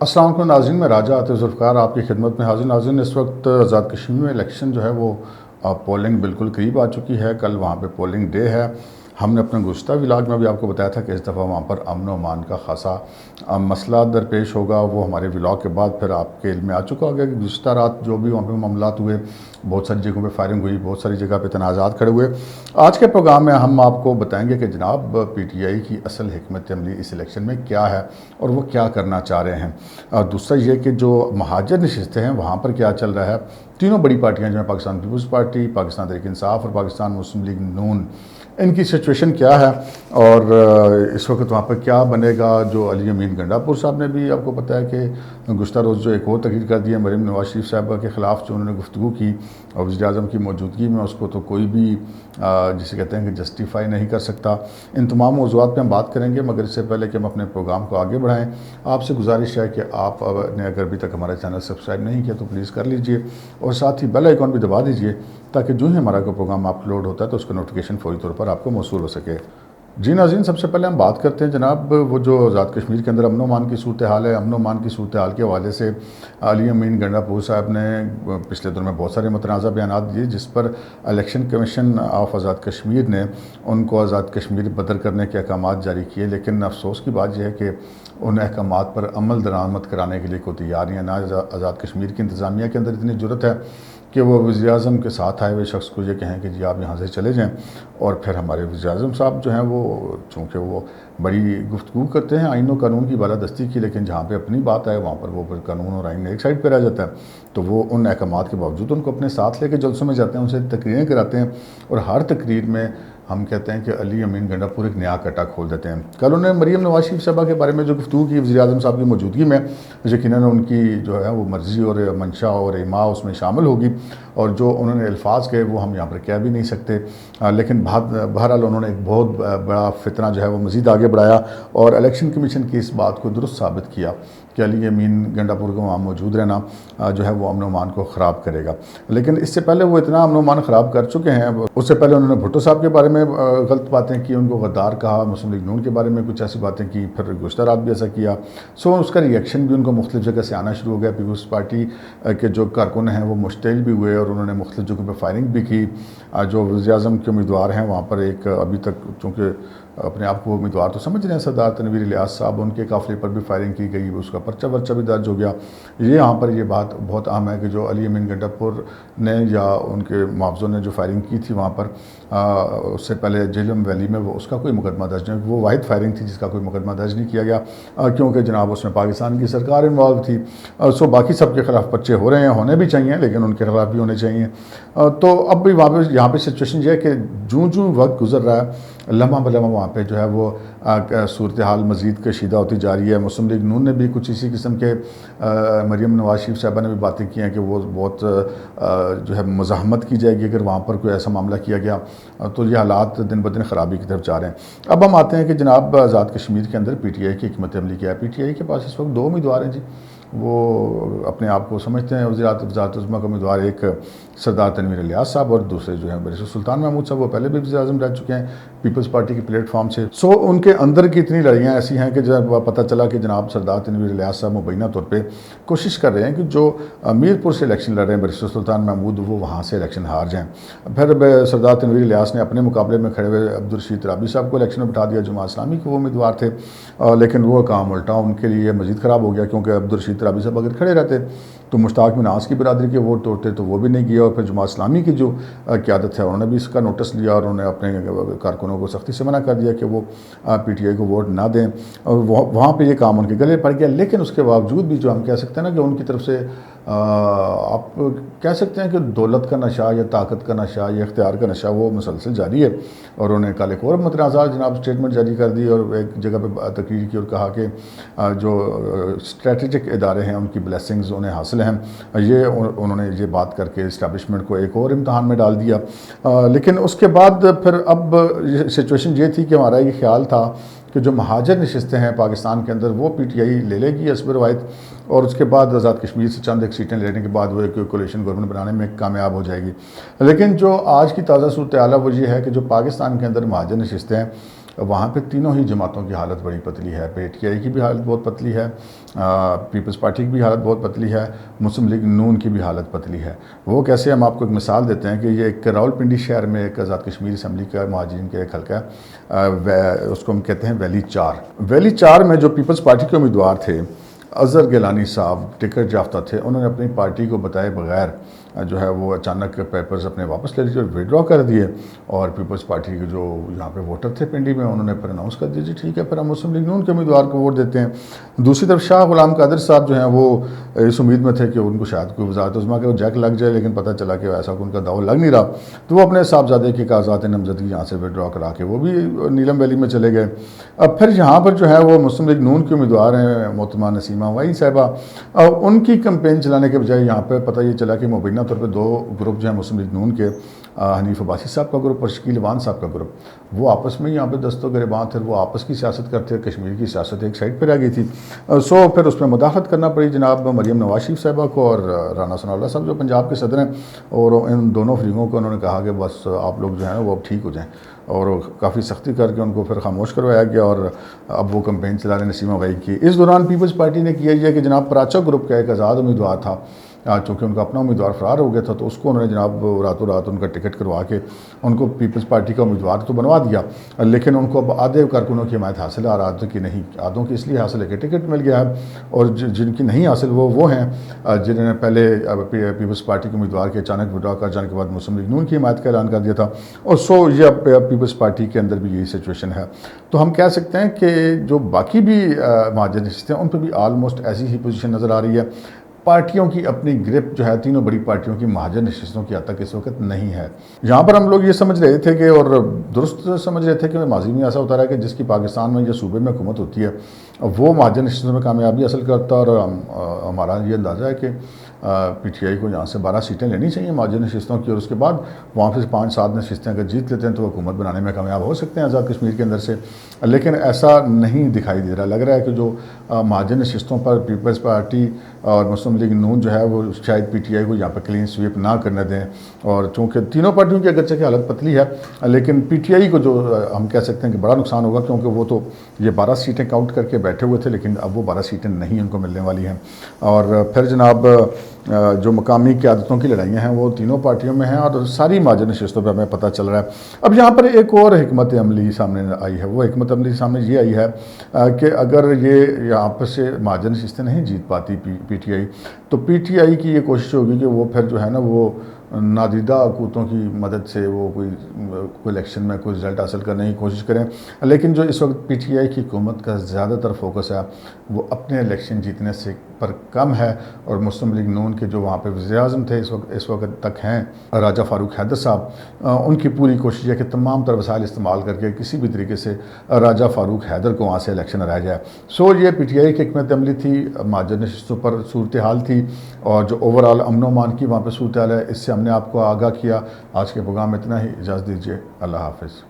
السلام علیکم ناظرین، میں راجہ عاطف ذوالفقار آپ کی خدمت میں حاضر. ناظرین، اس وقت آزاد کشمیر میں الیکشن جو ہے وہ پولنگ بالکل قریب آ چکی ہے. کل وہاں پہ پولنگ ڈے ہے. ہم نے اپنے گزشتہ ولاگ میں بھی آپ کو بتایا تھا کہ اس دفعہ وہاں پر امن و امان کا خاصا مسئلہ درپیش ہوگا. وہ ہمارے ولاگ کے بعد پھر آپ کے علم میں آ چکا ہوگا کہ گزشتہ رات جو بھی وہاں پہ معاملات ہوئے، بہت ساری جگہوں پہ فائرنگ ہوئی، بہت ساری جگہ پہ تنازعات کھڑے ہوئے. آج کے پروگرام میں ہم آپ کو بتائیں گے کہ جناب پی ٹی آئی کی اصل حکمت عملی اس الیکشن میں کیا ہے اور وہ کیا کرنا چاہ رہے ہیں. دوسرا یہ کہ جو مہاجر نشستیں ہیں وہاں پر کیا چل رہا ہے. تینوں بڑی پارٹیاں جو ہیں، پاکستان پیپلز پارٹی، پاکستان تحریک انصاف اور پاکستان مسلم لیگ نون، ان کی سچویشن کیا ہے اور اس وقت وہاں پر کیا بنے گا. جو علی امین گنڈا پور صاحب نے بھی آپ کو پتہ ہے کہ گزشتہ روز جو ایک اور تقریر کر دی ہے مریم نواز شریف صاحبہ کے خلاف، جو انہوں نے گفتگو کی اور وزیر اعظم کی موجودگی میں، اس کو تو کوئی بھی جسے کہتے ہیں کہ جسٹیفائی نہیں کر سکتا. ان تمام موضوعات پہ ہم بات کریں گے، مگر اس سے پہلے کہ ہم اپنے پروگرام کو آگے بڑھائیں، آپ سے گزارش ہے کہ آپ نے اگر ابھی تک ہمارا چینل سبسکرائب نہیں کیا تو پلیز کر لیجئے اور ساتھ ہی بیل آئیکن بھی دبا دیجئے تاکہ جو ہی ہمارا کوئی پروگرام اپلوڈ ہوتا ہے تو اس کا نوٹیفیکیشن فوری طور پر آپ کو موصول ہو سکے. جی ناظرین، سب سے پہلے ہم بات کرتے ہیں جناب وہ جو آزاد کشمیر کے اندر امن و امان کی صورتحال ہے. امن و امان کی صورتحال کے حوالے سے علی امین گنڈا پور صاحب نے پچھلے دور میں بہت سارے متنازع بیانات دیے، جس پر election commission of Azad Kashmir نے ان کو آزاد کشمیر بدر کرنے کے احکامات جاری کیے. لیکن افسوس کی بات یہ ہے کہ ان احکامات پر عمل درآمد کرانے کے لیے کوئی تیاریاں نہ آزاد کشمیر کی انتظامیہ کے اندر اتنی جرت ہے کہ وہ وزیر اعظم کے ساتھ آئے ہوئے شخص کو یہ کہیں کہ جی آپ یہاں سے چلے جائیں. اور پھر ہمارے وزیر اعظم صاحب جو ہیں وہ چونکہ وہ بڑی گفتگو کرتے ہیں آئین و قانون کی بالادستی کی، لیکن جہاں پہ اپنی بات آئے وہاں پر وہ پھر قانون اور آئین ایک سائڈ پہ رہ جاتا ہے. تو وہ ان احکامات کے باوجود ان کو اپنے ساتھ لے کے جلسوں میں جاتے ہیں، ان سے تقریریں کراتے ہیں اور ہر تقریر میں ہم کہتے ہیں کہ علی امین گنڈا پور ایک نیا کٹا کھول دیتے ہیں. کل انہوں نے مریم نواز شریف صاحبہ کے بارے میں جو گفتگو کی وزیر اعظم صاحب کی موجودگی میں، یقیناً ان کی جو ہے وہ مرضی اور منشا اور ایما اس میں شامل ہوگی، اور جو انہوں نے الفاظ کہے وہ ہم یہاں پر کہہ بھی نہیں سکتے. لیکن بہرحال انہوں نے ایک بہت بڑا فتنہ جو ہے وہ مزید آگے بڑھایا اور الیکشن کمیشن کی اس بات کو درست ثابت کیا کہ علی امین گنڈا پور کو وہاں موجود رہنا جو ہے وہ امن و امان کو خراب کرے گا. لیکن اس سے پہلے وہ اتنا امن و امان خراب کر چکے ہیں. اس سے پہلے انہوں نے بھٹو صاحب کے بارے میں غلط باتیں کی، ان کو غدار کہا، مسلم لیگ نون کے بارے میں کچھ ایسی باتیں کی، پھر گزشتہ رات بھی ایسا کیا. اس کا ری ایکشن بھی ان کو مختلف جگہ سے آنا شروع ہو گیا. پیپلز پارٹی کے جو کارکن ہیں وہ مشتعل بھی ہوئے اور انہوں نے مختلف جگہوں پہ فائرنگ بھی کی. جو وزیر اعظم کے امیدوار ہیں وہاں پر ایک ابھی تک چونکہ اپنے آپ کو امیدوار تو سمجھ رہے ہیں سردار تنویر الیاس صاحب، ان کے قافلے پر بھی فائرنگ کی گئی، اس کا پرچہ بھی درج ہو گیا. یہاں پر یہ بات بہت اہم ہے کہ جو علی امین گنڈا پور نے یا ان کے معاوضوں نے جو فائرنگ کی تھی وہاں پر اس سے پہلے جہلم ویلی میں، وہ اس کا کوئی مقدمہ درج نہیں. وہ واحد فائرنگ تھی جس کا کوئی مقدمہ درج نہیں کیا گیا کیونکہ جناب اس میں پاکستان کی سرکار انوالو تھی. باقی سب کے خلاف پرچے ہو رہے ہیں، ہونے بھی چاہیے، لیکن ان کے خلاف بھی ہونے چاہیے. تو اب بھی وہاں پہ یہاں پہ سچویشن یہ ہے کہ جوں وقت گزر رہا ہے لمحہ بلمحہ وہاں پہ جو ہے وہ صورتحال مزید کشیدہ ہوتی جا رہی ہے. مسلم لیگ نون نے بھی کچھ اسی قسم کے، مریم نواز شریف صاحبہ نے بھی باتیں کی ہیں کہ وہ بہت جو ہے مزاحمت کی جائے گی اگر وہاں پر کوئی ایسا معاملہ کیا گیا. تو یہ حالات دن بدن خرابی کی طرف جا رہے ہیں. اب ہم آتے ہیں کہ جناب آزاد کشمیر کے اندر پی ٹی آئی کی حکمت عملی کیا ہے. پی ٹی آئی کے پاس اس وقت دو امیدوار ہیں جی. وہ اپنے آپ کو سمجھتے ہیں وزارت عظمیٰ کا امیدوار، ایک سردار تنویر الیاس صاحب اور دوسرے جو ہیں بیرسٹر سلطان محمود صاحب. وہ پہلے بھی وزیر اعظم رہ چکے ہیں پیپلز پارٹی کے پلیٹ فارم سے. ان کے اندر کی اتنی لڑیاں ایسی ہیں کہ جب پتہ چلا کہ جناب سردار تنویر الیاس صاحب مبینہ طور پہ کوشش کر رہے ہیں کہ جو میرپور سے الیکشن لڑ رہے ہیں بیرسٹر سلطان محمود، وہ وہاں سے الیکشن ہار جائیں. پھر سردار تنویر الیاس نے اپنے مقابلے میں کھڑے ہوئے عبدالرشید رابی صاحب کو الیکشن میں بٹھا دیا. جماعت اسلامی کے وہ امیدوار تھے، لیکن وہ کام الٹا ان کے لیے مزید خراب ہو گیا کیونکہ عبدالرشید رابی صاحب اگر کھڑے رہتے تو مشتاق مناس کی برادری کے ووٹ توڑتے، تو وہ بھی نہیں گیا. اور پھر جماعت اسلامی کی جو قیادت ہے انہوں نے بھی اس کا نوٹس لیا اور انہوں نے اپنے کارکنوں کو سختی سے منع کر دیا کہ وہ پی ٹی آئی کو ووٹ نہ دیں، اور وہاں پہ یہ کام ان کے گلے پڑ گیا. لیکن اس کے باوجود بھی جو ہم کہہ سکتے ہیں نا کہ ان کی طرف سے آپ کہہ سکتے ہیں کہ دولت کا نشہ یا طاقت کا نشہ یا اختیار کا نشہ وہ مسلسل جاری ہے. اور انہوں نے کل ایک اور متنازع جناب اسٹیٹمنٹ جاری کر دی اور ایک جگہ پہ تقریر کی اور کہا کہ جو اسٹریٹجک ادارے ہیں ان کی بلیسنگز انہیں حاصل ہیں. یہ انہوں نے یہ بات کر کے اسٹیبلشمنٹ کو ایک اور امتحان میں ڈال دیا. لیکن اس کے بعد پھر اب سچویشن یہ تھی کہ ہمارا یہ خیال تھا کہ جو مہاجر نشستیں ہیں پاکستان کے اندر وہ پی ٹی آئی لے لے گی حسب روایت، اور اس کے بعد آزاد کشمیر سے چند ایک سیٹیں لینے کے بعد وہ ایک کولیشن گورنمنٹ بنانے میں کامیاب ہو جائے گی. لیکن جو آج کی تازہ صورتحال ہے وہ یہ ہے کہ جو پاکستان کے اندر مہاجر نشستیں ہیں وہاں پہ تینوں ہی جماعتوں کی حالت بڑی پتلی ہے. PTI کی بھی حالت بہت پتلی ہے, پیپلز پارٹی کی بھی حالت بہت پتلی ہے, مسلم لیگ نون کی بھی حالت پتلی ہے. وہ کیسے, ہم آپ کو ایک مثال دیتے ہیں کہ یہ ایک راولپنڈی شہر میں ایک آزاد کشمیر اسمبلی کا مہاجرین کا ایک حلقہ ہے, اس کو ہم کہتے ہیں ویلی 4. ویلی 4 میں جو پیپلز پارٹی کے امیدوار تھے اظہر گیلانی صاحب ٹکٹ یافتہ تھے, انہوں نے اپنی پارٹی کو بتائے بغیر جو ہے وہ اچانک پیپرز اپنے واپس لے لیے اور وڈرا کر دیے, اور پیپلز پارٹی کے جو یہاں پہ ووٹر تھے پنڈی میں, انہوں نے پھر اناؤنس کر دیا جی ٹھیک ہے پھر ہم مسلم لیگ نون کے امیدوار کو ووٹ دیتے ہیں. دوسری طرف شاہ غلام قادر صاحب جو ہیں وہ اس امید میں تھے کہ ان کو شاید کوئی وزارت عظمیٰ کے جیک لگ جائے, لیکن پتہ چلا کہ ایسا ان کا داؤ لگ نہیں رہا, تو وہ اپنے صاحبزادے کی کاغذات نامزدگی یہاں سے وڈرا کرا کے وہ بھی نیلم ویلی میں چلے گئے. اب پھر یہاں پر جو ہے وہ مسلم لیگ نون کے امیدوار ہیں محترمہ نسیمہ وائی صاحبہ, ان کی کمپین چلانے کے بجائے یہاں پہ پتہ یہ چلا کہ مبینہ طور پہ 2 گروپ جو ہیں مسلم لیگ نون کے, حنیف عباسی صاحب کا گروپ اور شکیل وان صاحب کا گروپ, وہ آپس میں یہاں پہ دست و گریباں تھے, وہ آپس کی سیاست کرتے, کشمیر کی سیاست ایک سائڈ پہ رہ گئی تھی. سو پھر اس میں مداخلت کرنا پڑی جناب مریم نواز شریف صاحبہ کو اور رانا ثناء اللہ صاحب جو پنجاب کے صدر ہیں, اور ان دونوں فریقوں کو انہوں نے کہا کہ بس آپ لوگ جو ہیں وہ اب ٹھیک ہو جائیں, اور کافی سختی کر کے ان کو پھر خاموش کروایا گیا, اور اب وہ کمپین چلا رہے نسیمہ وائی کی. اس دوران پیپلز پارٹی نے کیا یہ کہ جناب پراچا گروپ کا ایک آزاد امیدوار تھا, چونکہ ان کا اپنا امیدوار فرار ہو گیا تھا, تو اس کو انہوں نے جناب راتوں رات ان کا ٹکٹ کروا کے ان کو پیپلز پارٹی کا امیدوار تو بنوا دیا, لیکن ان کو اب آدھے کارکنوں کی حمایت حاصل ہے اور آدھوں کی نہیں. آدھوں کی اس لیے حاصل ہے کہ ٹکٹ مل گیا ہے, اور جن کی نہیں حاصل وہ ہیں جنہوں نے پہلے پیپلز پارٹی کے امیدوار کے اچانک وڈرا کر جانے کے بعد مسلم لیگ نون کی حمایت کا اعلان کر دیا تھا. اور سو یہ پیپلز پارٹی کے اندر بھی یہی سچویشن ہے. تو ہم کہہ سکتے ہیں کہ جو باقی بھی مہاجر نشستیں ہیں ان پہ بھی آلموسٹ ایسی ہی پوزیشن نظر آ رہی ہے. پارٹیوں کی اپنی گرپ جو ہے تینوں بڑی پارٹیوں کی مہاجر نشستوں کی حد تک اس وقت نہیں ہے. یہاں پر ہم لوگ یہ سمجھ رہے تھے کہ, اور درست سمجھ رہے تھے کہ ماضی میں ایسا ہوتا رہا کہ جس کی پاکستان میں یا صوبے میں حکومت ہوتی ہے وہ مہاجر نشستوں میں کامیابی حاصل کرتا, اور ہمارا یہ اندازہ ہے کہ PTI کو یہاں سے 12 سیٹیں لینی چاہیے مہاجر نشستوں کی, اور اس کے بعد وہاں سے 5-7 نشستیں اگر جیت لیتے ہیں تو حکومت بنانے میں کامیاب ہو سکتے ہیں آزاد کشمیر کے اندر سے. لیکن ایسا نہیں دکھائی دے رہا. لگ رہا ہے کہ جو مہاجر نشستوں پر پیپلز پارٹی اور مسلم لیگ نون جو ہے وہ شاید PTI کو یہاں پہ کلین سویپ نہ کرنے دیں, اور چونکہ تینوں پارٹیوں کی اگرچہ کی حالت پتلی ہے, لیکن PTI کو جو ہم کہہ سکتے ہیں کہ بڑا نقصان ہوگا, کیونکہ وہ تو یہ 12 سیٹیں کاؤنٹ کر کے بیٹھے ہوئے تھے, لیکن اب وہ 12 سیٹیں نہیں ان کو ملنے والی ہیں. اور پھر جناب جو مقامی قیادتوں کی لڑائیاں ہیں وہ تینوں پارٹیوں میں ہیں, اور ساری مہاجر نشستوں پہ ہمیں پتہ چل رہا ہے. اب یہاں پر ایک اور حکمت عملی سامنے آئی ہے. وہ حکمت عملی سامنے یہ آئی ہے کہ اگر یہ یہاں پر سے مہاجر نشستیں نہیں جیت پاتی PTI, تو PTI کی یہ کوشش ہوگی کہ وہ پھر جو ہے نا وہ نادیدہ قوتوں کی مدد سے وہ کوئی الیکشن میں کوئی رزلٹ حاصل کرنے کی کوشش کریں. لیکن جو اس وقت PTI کی حکومت کا زیادہ تر فوکس ہے وہ اپنے الیکشن جیتنے سے پر کم ہے, اور مسلم لیگ نون کے جو وہاں پہ وزیر اعظم تھے اس وقت تک ہیں راجہ فاروق حیدر صاحب, ان کی پوری کوشش ہے کہ تمام تر وسائل استعمال کر کے کسی بھی طریقے سے راجہ فاروق حیدر کو وہاں سے الیکشن ہرایا جائے. سو یہ PTI کی حکمت عملی تھی, مہاجر نشستوں پر صورتحال تھی, اور جو اوورآل امن و امان کی وہاں پہ صورتحال ہے, اس سے ہم نے آپ کو آگاہ کیا. آج کے پروگرام میں اتنا ہی, اجازت دیجیے, اللہ حافظ.